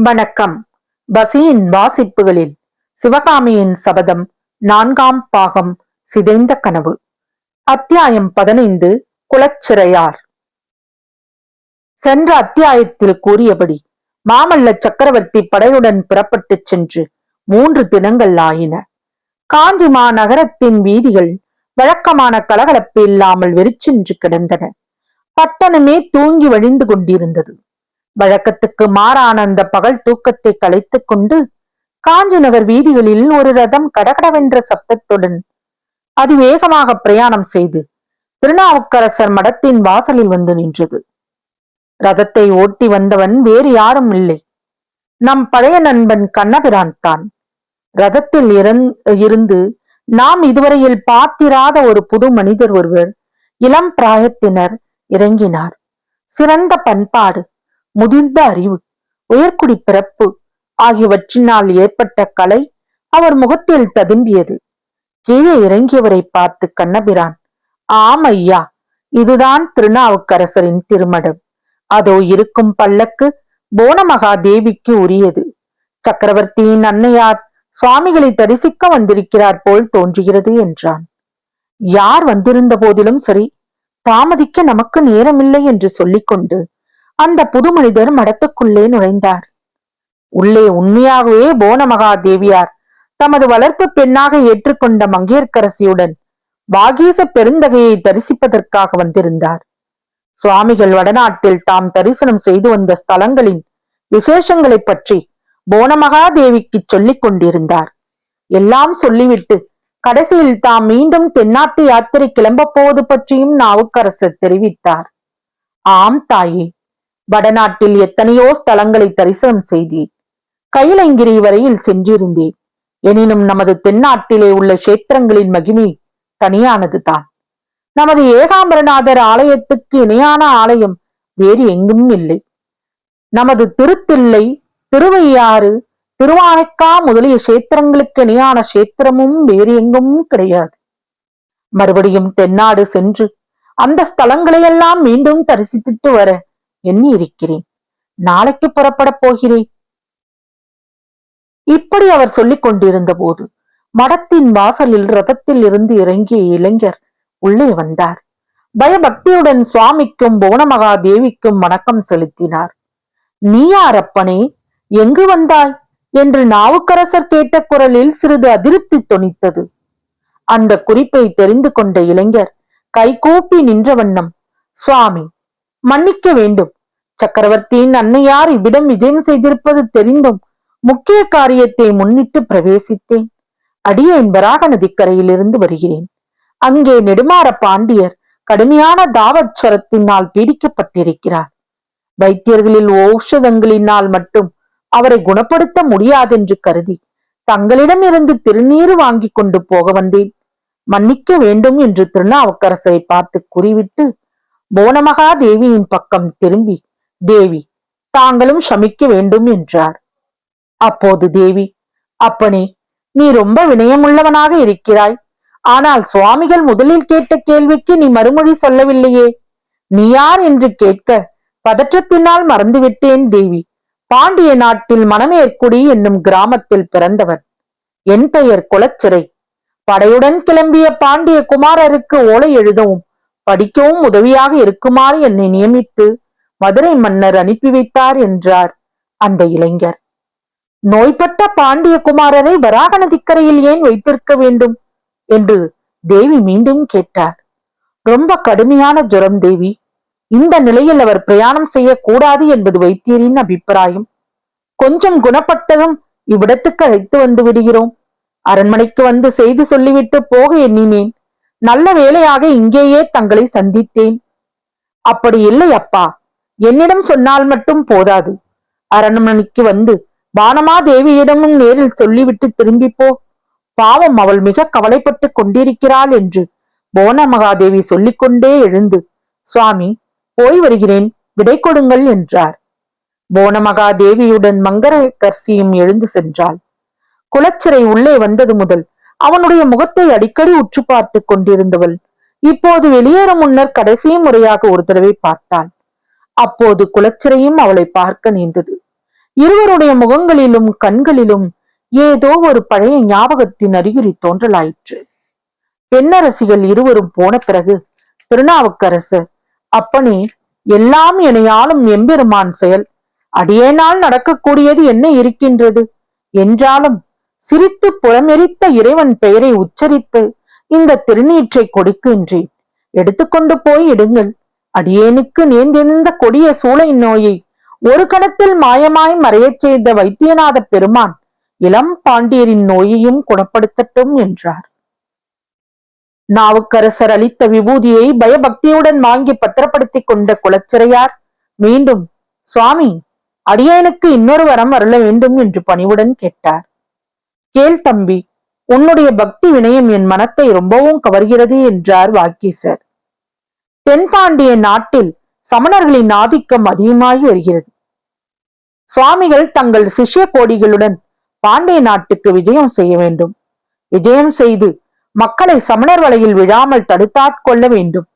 வணக்கம். பசியின் வாசிப்புகளில் சிவகாமியின் சபதம் 4ஆம் பாகம் சிதைந்த கனவு. அத்தியாயம் 15. குலச்சிறையார். சென்ற அத்தியாயத்தில் கூறியபடி மாமல்ல சக்கரவர்த்தி படையுடன் புறப்பட்டுச் சென்று 3 தினங்கள் ஆயின. காஞ்சி மாநகரத்தின் வீதிகள் வழக்கமான கலகலப்பு இல்லாமல் வெறிச்சென்று கிடந்தன. பட்டணமே தூங்கி வழிந்து கொண்டிருந்தது. வழக்கத்துக்கு மாறான அந்த பகல் தூக்கத்தை கலைத்துக் கொண்டு காஞ்சி நகர் வீதிகளில் ஒரு ரதம் கடகடவென்ற சப்தத்துடன் அதிவேகமாக பிரயாணம் செய்து திருநாவுக்கரசர் மடத்தின் வாசலில் வந்து நின்றது. ரதத்தை ஓட்டி வந்தவன் வேறு யாரும் இல்லை, நம் பழைய நண்பன் கண்ணபிரான் தான். ரதத்தில் இருந்து நாம் இதுவரையில் பார்த்திராத ஒரு புது மனிதர் ஒருவர், இளம் பிராயத்தினர் இறங்கினார். சிறந்த பண்பாடு, முதிர்ந்த அறிவு, உயர்குடி பிறப்பு ஆகியவற்றினால் ஏற்பட்ட கலை அவர் முகத்தில் ததும்பியது. கீழே இறங்கியவரை பார்த்து கண்ணபிரான், ஆம் ஐயா, இதுதான் திருநாவுக்கரசரின் திருமடம். அதோ இருக்கும் பல்லக்கு போனமகா தேவிக்கு உரியது. சக்கரவர்த்தியின் அன்னையார் சுவாமிகளை தரிசிக்க வந்திருக்கிறார் போல் தோன்றுகிறது என்றான். யார் வந்திருந்த போதிலும் சரி, தாமதிக்க நமக்கு நேரமில்லை என்று சொல்லிக்கொண்டு அந்த புது மனிதர் மடத்துக்குள்ளே நுழைந்தார். உள்ளே உண்மையாகவே போனமகா தேவியார் தமது வளர்ப்பு பெண்ணாக ஏற்றுக்கொண்ட மங்கையர்க்கரசியுடன் வாகீச பெருந்தகையை தரிசிப்பதற்காக வந்திருந்தார். சுவாமிகள் வடநாட்டில் தாம் தரிசனம் செய்து வந்த ஸ்தலங்களின் விசேஷங்களை பற்றி போனமகா தேவிக்கு சொல்லிக் கொண்டிருந்தார். எல்லாம் சொல்லிவிட்டு கடைசியில் தாம் மீண்டும் தென்னாட்டு யாத்திரை கிளம்பப் போவது பற்றியும் நாவுக்கரசர் தெரிவித்தார். ஆம் தாயே, வடநாட்டில் எத்தனையோ ஸ்தலங்களை தரிசனம் செய்தேன். கைலங்கிரி வரையில் சென்றிருந்தேன். எனினும் நமது தென்னாட்டிலே உள்ள கஷேத்திரங்களின் மகிமை தனியானதுதான். நமது ஏகாம்பரநாதர் ஆலயத்துக்கு இணையான ஆலயம் வேறு எங்கும் இல்லை. நமது திருத்தில்லை, திருவையாறு, திருவானைக்கா முதலிய கஷேத்திரங்களுக்கு இணையான கஷேத்திரமும் வேறு எங்கும் கிடையாது. மறுபடியும் தென்னாடு சென்று அந்த ஸ்தலங்களையெல்லாம் மீண்டும் தரிசித்துட்டு வர எண்ணி இருக்கிறேன். நாளைக்கு புறப்படப் போகிறேன். இப்படி அவர் சொல்லிக் கொண்டிருந்த போது மடத்தின் வாசலில் ரதத்தில் இருந்து இறங்கிய இளைஞர் உள்ளே வந்தார். பயபக்தியுடன் சுவாமிக்கும் போனமகா தேவிக்கும் வணக்கம் செலுத்தினார். நீ யாரப்பனே, எங்கு வந்தாய் என்று நாவுக்கரசர் கேட்ட குரலில் சிறிது அதிருப்தி தொனித்தது. அந்த குறிப்பை தெரிந்து கொண்ட இளைஞர் கைகூப்பி நின்ற வண்ணம், சுவாமி, மன்னிக்க வேண்டும். சக்கரவர்த்தியின் அன்னையார் இவ்விடம் விஜயம் செய்திருப்பது தெரிந்தும் முக்கிய காரியத்தை முன்னிட்டு பிரவேசித்தேன். அடியேன் வராக நதிக்கரையிலிருந்து வருகிறேன். அங்கே நெடுமாற பாண்டியர் கடுமையான தாவச்சரத்தினால் பீடிக்கப்பட்டிருக்கிறார். வைத்தியர்களில் ஔஷதங்களினால் மட்டும் அவரை குணப்படுத்த முடியாதென்று கருதி தங்களிடம் இருந்து திருநீறு வாங்கி கொண்டு போக வந்தேன். மன்னிக்க வேண்டும் என்று திருநாவுக்கரசரை பார்த்து கூறிவிட்டு போனமகா தேவியின் பக்கம் திரும்பி, தேவி, தாங்களும் சமிக்க வேண்டும் என்றார். அப்போது தேவி, அப்பனே, நீ ரொம்ப வினயமுள்ளவனாக இருக்கிறாய். ஆனால் சுவாமிகள் முதலில் கேட்ட கேள்விக்கு நீ மறுமொழி சொல்லவில்லையே. நீ யார் என்று கேட்க பதற்றத்தினால் மறந்துவிட்டேன் தேவி. பாண்டிய நாட்டில் மணமேற்குடி என்னும் கிராமத்தில் பிறந்தவன். என் பெயர் குலச்சிறை. படையுடன் கிளம்பிய பாண்டிய குமாரருக்கு ஓலை எழுதவும் படிக்கவும் உதவியாக இருக்குமாறு என்னை நியமித்து மதுரை மன்னர் அனுப்பி வைத்தார் என்றார் அந்த இளைஞர். நோய்பட்ட பாண்டிய குமாரரை வராக நதிக்கரையில் ஏன் வைத்திருக்க வேண்டும் என்று தேவி மீண்டும் கேட்டார். ரொம்ப கடுமையான ஜுரம் தேவி. இந்த நிலையில் அவர் பிரயாணம் செய்யக்கூடாது என்பது வைத்தியரின் அபிப்பிராயம். கொஞ்சம் குணப்பட்டதும் இவ்விடத்துக்கு அழைத்து வந்து விடுகிறோம். அரண்மனைக்கு வந்து செய்து சொல்லிவிட்டு போக எண்ணினேன். நல்ல வேளையாக இங்கேயே தங்களை சந்தித்தேன். அப்படி இல்லை அப்பா, என்னிடம் சொன்னால் மட்டும் போதாது. அரண்மனைக்கு வந்து வானமா தேவியிடமும் நேரில் சொல்லிவிட்டு திரும்பி போ. பாவம், அவள் மிக கவலைப்பட்டு கொண்டிருக்கிறாள் என்று போனமகாதேவி சொல்லிக்கொண்டே எழுந்து, சுவாமி, போய் வருகிறேன், விடை கொடுங்கள் என்றார். போனமகாதேவியுடன் மங்கையர்க்கரசியும் எழுந்து சென்றாள். குலச்சிறை உள்ளே வந்தது முதல் அவனுடைய முகத்தை அடிக்கடி உற்று பார்த்து கொண்டிருந்தவள் இப்போது வெளியேறும் முன்னர் கடைசி முறையாக ஒரு தடவை பார்த்தாள். அப்போது குலச்சிறையும் அவளை பார்க்க நேர்ந்தது. இருவருடைய முகங்களிலும் கண்களிலும் ஏதோ ஒரு பழைய ஞாபகத்தின் அறிகுறி தோன்றலாயிற்று. பெண்ணரசிகள் இருவரும் போன பிறகு திருநாவுக்கரசர், அப்பனே, எல்லாம் எனையாளும் எம்பெருமான் செயல், அடியேனால் நடக்கக்கூடியது என்ன இருக்கின்றது என்றாலும் சிரித்து புறமெரித்த இறைவன் பெயரை உச்சரித்து இந்த திருநீற்றை கொடுக்கின்றேன், எடுத்துக்கொண்டு போய் இடுங்கள். அடியேனுக்கு நேர்ந்திருந்த கொடிய சூளை நோயை ஒரு கணத்தில் மாயமாய் மறையச் செய்த வைத்தியநாத பெருமான் இளம் பாண்டியரின் நோயையும் குணப்படுத்தட்டும் என்றார். நாவுக்கரசர் அளித்த விபூதியை பயபக்தியுடன் வாங்கி பத்திரப்படுத்தி கொண்ட குலச்சிறையார் மீண்டும், சுவாமி, அடியேனுக்கு இன்னொரு வரம் அருள வேண்டும் என்று பணிவுடன் கேட்டார். கேள் தம்பி, உன்னுடைய பக்தி வினயம் என் மனத்தை ரொம்பவும் கவர்கிறது என்றார் வாக்கீசர். தென்பாண்டிய நாட்டில் சமணர்களின் ஆதிக்கம் அதிகமாகி வருகிறது. சுவாமிகள் தங்கள் சிஷ்ய கோடிகளுடன் பாண்டிய நாட்டுக்கு விஜயம் செய்ய வேண்டும். விஜயம் செய்து மக்களை சமணர் வலையில் விழாமல் தடுத்தாட்கொள்ள வேண்டும்.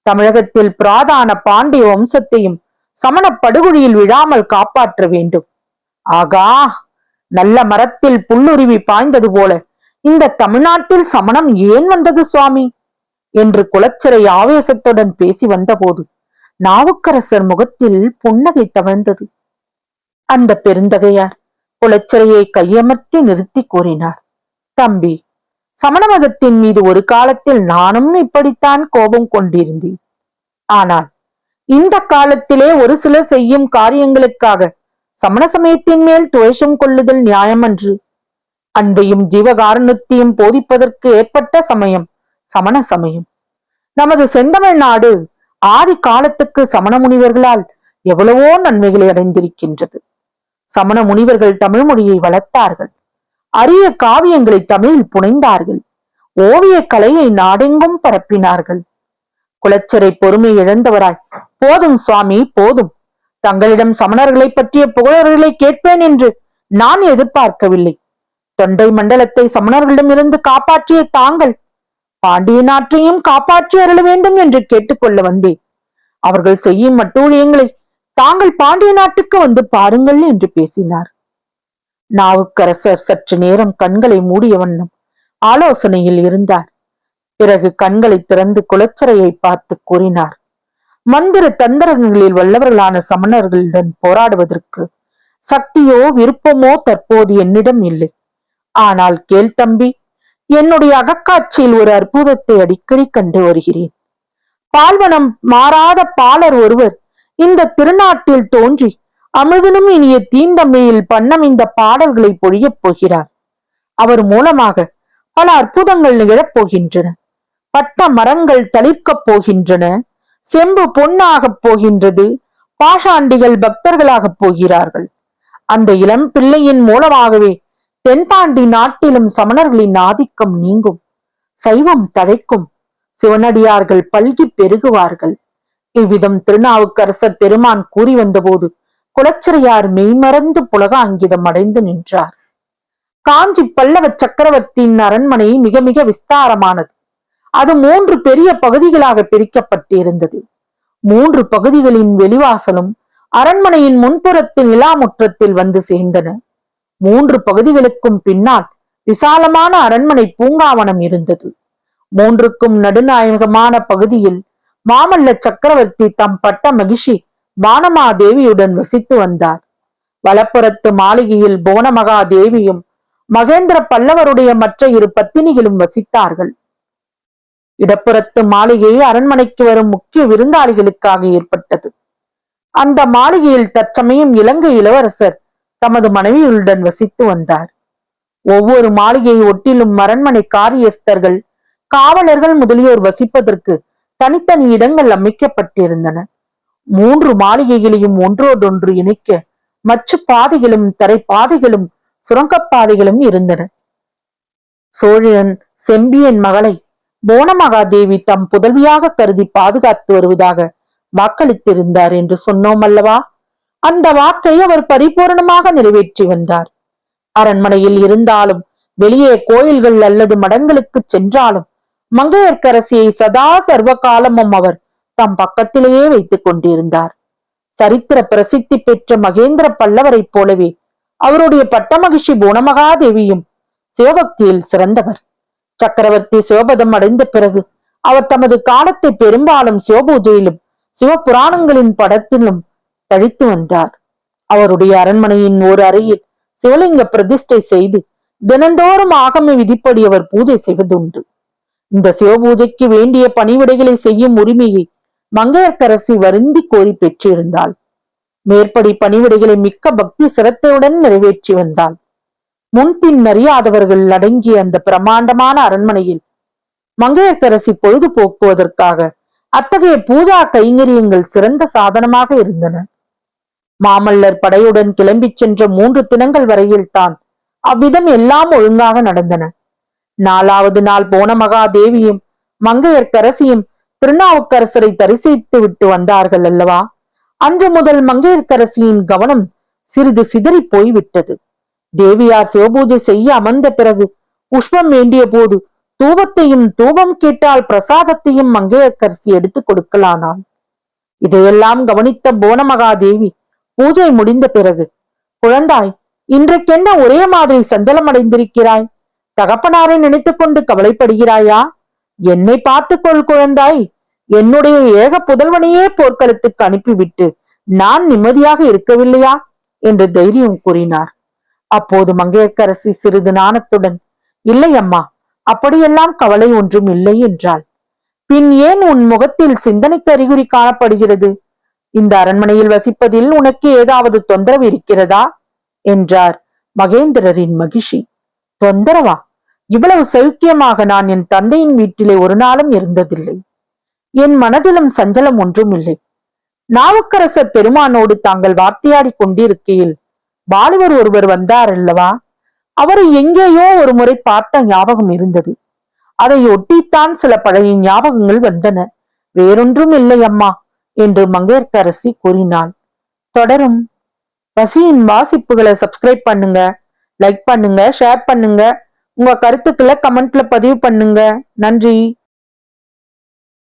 தமிழகத்தில் புராதான பாண்டிய வம்சத்தையும் சமண படுகொழியில் விழாமல் காப்பாற்ற வேண்டும். ஆகா, நல்ல மரத்தில் புல்லுருவி பாய்ந்தது போல இந்த தமிழ்நாட்டில் சமணம் ஏன் வந்தது சுவாமி என்று குலச்சிறை ஆவேசத்துடன் பேசி வந்தபோது நாவுக்கரசர் முகத்தில் புன்னகை தவழ்ந்தது. அந்த பெருந்தகையார் குலச்சிறையை கையமர்த்தி நிறுத்தி கூறினார், தம்பி, சமண மதத்தின் மீது ஒரு காலத்தில் நானும் இப்படித்தான் கோபம் கொண்டிருந்தேன். ஆனால் இந்த காலத்திலே ஒரு சிலர் செய்யும் காரியங்களுக்காக சமண சமயத்தின் மேல் துவேஷம் கொள்ளுதல் நியாயமன்று. அன்பையும் ஜீவகாருண்யத்தையும் போதிப்பதற்கு ஏற்பட்ட சமயம் சமண சமயம். நமது செந்தமிழ் நாடு ஆதி காலத்துக்கு சமண முனிவர்களால் எவ்வளவோ நன்மைகளை அடைந்திருக்கின்றது. சமண முனிவர்கள் தமிழ் மொழியை வளர்த்தார்கள். அரிய காவியங்களை தமிழில் புனைந்தார்கள். ஓவிய கலையை நாடெங்கும் பரப்பினார்கள். குலச்சிறை பொறுமை இழந்தவராய், போதும் சுவாமி, போதும், தங்களிடம் சமணர்களை பற்றிய புகழர்களை கேட்பேன் என்று நான் எதிர்பார்க்கவில்லை. தொண்டை மண்டலத்தை சமணர்களிடமிருந்து காப்பாற்றிய தாங்கள் பாண்டிய நாட்டையும் காப்பாற்றி அருள வேண்டும் என்று கேட்டுக்கொள்ள வந்தேன். அவர்கள் செய்யும் அட்டூழியங்களை தாங்கள் பாண்டிய நாட்டுக்கு வந்து பாருங்கள் என்று பேசினார். நாவுக்கரசர் சற்று நேரம் கண்களை மூடிய வண்ணம் ஆலோசனையில் இருந்தார். பிறகு கண்களை திறந்து குலச்சிறையை பார்த்து கூறினார், மந்திர தந்திரங்களில் வல்லவர்களான சமணர்களுடன் போராடுவதற்கு சக்தியோ விருப்பமோ தற்போது என்னிடம் இல்லை. ஆனால் கேள் தம்பி, என்னுடைய அகக்காட்சியில் ஒரு அற்புதத்தை அடிக்கடி கண்டு வருகிறேன். பால்வனம் மாறாத பாலர் ஒருவர் இந்த திருநாட்டில் தோன்றி அமிர்தனும் இனிய தீந்தமிழில் பண்ணம் இந்த பாடல்களை பொழியப் போகிறார். அவர் மூலமாக பல அற்புதங்கள் நிகழப் போகின்றன. பட்ட மரங்கள் தளிர்க்கப் போகின்றன. செம்பு பொன்னாகப் போகின்றது. பாஷாண்டிகள் பக்தர்களாகப் போகிறார்கள். அந்த இளம் பிள்ளையின் மூலமாகவே தென்பாண்டி நாட்டிலும் சமணர்களின் ஆதிக்கம் நீங்கும். சைவம் தழைக்கும். சிவனடியார்கள் பல்கி பெருகுவார்கள். இவ்விதம் திருநாவுக்கரசர் பெருமான் கூறி வந்தபோது குலச்சிறையார் மெய்மறந்து புலக அங்கிதம் அடைந்து நின்றார். காஞ்சி பல்லவ சக்கரவர்த்தியின் அரண்மனை மிக மிக விஸ்தாரமானது. அது 3 பெரிய பகுதிகளாக பிரிக்கப்பட்டிருந்தது. 3 பகுதிகளின் வெளிவாசலும் அரண்மனையின் முன்புறத்து நிலாமுற்றத்தில் வந்து சேர்ந்தன. 3 பகுதிகளுக்கும் பின்னால் விசாலமான அரண்மனை பூங்காவனம் இருந்தது. 3க்கும் நடுநாயகமான பகுதியில் மாமல்ல சக்கரவர்த்தி தம் பட்ட மகிஷி பானமாதேவியுடன் வசித்து வந்தார். வலப்புறத்து மாளிகையில் புவனமகாதேவியும் மகேந்திர பல்லவருடைய மற்ற 2 பத்தினிகளும் வசித்தார்கள். இடப்புறத்து மாளிகை அரண்மனைக்கு வரும் முக்கிய விருந்தாளிகளுக்காக ஏற்பட்டது. அந்த மாளிகையில் தற்சமயம் இலங்கை இளவரசர் தமது மனைவியுடன் வசித்து வந்தார். ஒவ்வொரு மாளிகையை ஒட்டிலும் அரண்மனை காரியஸ்தர்கள், காவலர்கள் முதலியோர் வசிப்பதற்கு தனித்தனி இடங்கள் அமைக்கப்பட்டிருந்தன. 3 மாளிகைகளையும் ஒன்றோடொன்று இணைக்க மச்சு பாதைகளும் தரைப்பாதைகளும் சுரங்கப்பாதைகளும் இருந்தன. சோழன் செம்பியன் மகளை புவனமகாதேவி தம் புதல்வியாக கருதி பாதுகாத்து வருவதாக வாக்களித்திருந்தார் என்று சொன்னோம் அல்லவா? அந்த வாக்கை அவர் பரிபூர்ணமாக நிறைவேற்றி வந்தார். அரண்மனையில் இருந்தாலும் வெளியே கோயில்கள் அல்லது மடங்களுக்கு சென்றாலும் மங்கையர்க்கரசியை சதா சர்வ காலமும் அவர் தம் பக்கத்திலேயே வைத்துக் கொண்டிருந்தார். சரித்திர பிரசித்தி பெற்ற மகேந்திர பல்லவரைப் போலவே அவருடைய பட்டமகிஷி புவனமகாதேவியும் சிவபக்தியில் சிறந்தவர். சக்கரவர்த்தி சிவபதம் அடைந்த பிறகு அவர் தமது காலத்தை பெரும்பாலும் சிவபூஜையிலும் சிவபுராணங்களின் படத்திலும் கழித்து வந்தார். அவருடைய அரண்மனையின் ஒரு அறையில் சிவலிங்க பிரதிஷ்டை செய்து தினந்தோறும் ஆகம விதிப்படி அவர் பூஜை செய்வதுண்டு. இந்த சிவபூஜைக்கு வேண்டிய பணிவிடைகளை செய்யும் உரிமையை மங்கையர்க்கரசி வருந்தி கோரி பெற்றிருந்தாள். மேற்படி பணிவிடைகளை மிக்க பக்தி சிரத்தையுடன் நிறைவேற்றி வந்தாள். முன்பின் அறியாதவர்கள் அடங்கிய அந்த பிரமாண்டமான அரண்மனையில் மங்கையர்க்கரசி பொழுது போக்குவதற்காக அத்தகைய பூஜா கைங்கரியங்கள் சிறந்த சாதனமாக இருந்தன. மாமல்லர் படையுடன் கிளம்பி சென்ற 3 தினங்கள் வரையில் தான் அவ்விதம் எல்லாம் ஒழுங்காக நடந்தன. 4வது நாள் புவனமகாதேவியும் மங்கையர்க்கரசியும் திருநாவுக்கரசரை தரிசித்து விட்டு வந்தார்கள் அல்லவா? அன்று முதல் மங்கையர்க்கரசியின் கவனம் சிறிது சிதறி போய்விட்டது. தேவியார் சிவபூஜை செய்ய அமர்ந்த பிறகு புஷ்பம் வேண்டிய போது தூபத்தையும், தூபம் கேட்டால் பிரசாதத்தையும் மங்கையர்க்கரசி எடுத்துக் கொடுக்கலானாள். இதையெல்லாம் கவனித்த புவனமகாதேவி பூஜை முடிந்த பிறகு, குழந்தாய், இன்றைக்கென்ன ஒரே மாதிரி சஞ்சலம் அடைந்திருக்கிறாய்? தகப்பனாரை நினைத்துக் கொண்டு கவலைப்படுகிறாயா? என்னை பார்த்துக்கொள் குழந்தாய். என்னுடைய ஏக புதல்வனையே போர்க்களத்துக்கு அனுப்பிவிட்டு நான் நிம்மதியாக இருக்கவில்லையா என்று தைரியம் கூறினார். அப்போது மங்கையர்க்கரசி சிறிது நாணத்துடன், இல்லை அம்மா, அப்படியெல்லாம் கவலை ஒன்றும் இல்லை என்றாள். பின் ஏன் உன் முகத்தில் சிந்தனைக்கு அறிகுறி காணப்படுகிறது? இந்த அரண்மனையில் வசிப்பதில் உனக்கு ஏதாவது தொந்தரவு இருக்கிறதா என்றார் மகேந்திரரின் மகிஷி. தொந்தரவா? இவ்வளவு சௌக்கியமாக நான் என் தந்தையின் வீட்டிலே ஒரு நாளும் இருந்ததில்லை. என் மனதிலும் சஞ்சலம் ஒன்றும் இல்லை. நாவுக்கரசர் பெருமானோடு தாங்கள் வார்த்தையாடி கொண்டிருக்கையில் வாலிபர் ஒருவர் வந்தார் அல்லவா? அவரை எங்கேயோ ஒரு முறை பார்த்த ஞாபகம் இருந்தது. அதை ஒட்டித்தான் சில பழைய ஞாபகங்கள் வந்தன. வேறொன்றும் இல்லை அம்மா என்று மங்கையர்க்கரசி கூறினாள். தொடரும். பசியின் வாசிப்புகளை சப்ஸ்கிரைப் பண்ணுங்க, லைக் பண்ணுங்க, ஷேர் பண்ணுங்க, உங்க கருத்துக்களை கமெண்ட்ல பதிவு பண்ணுங்க. நன்றி.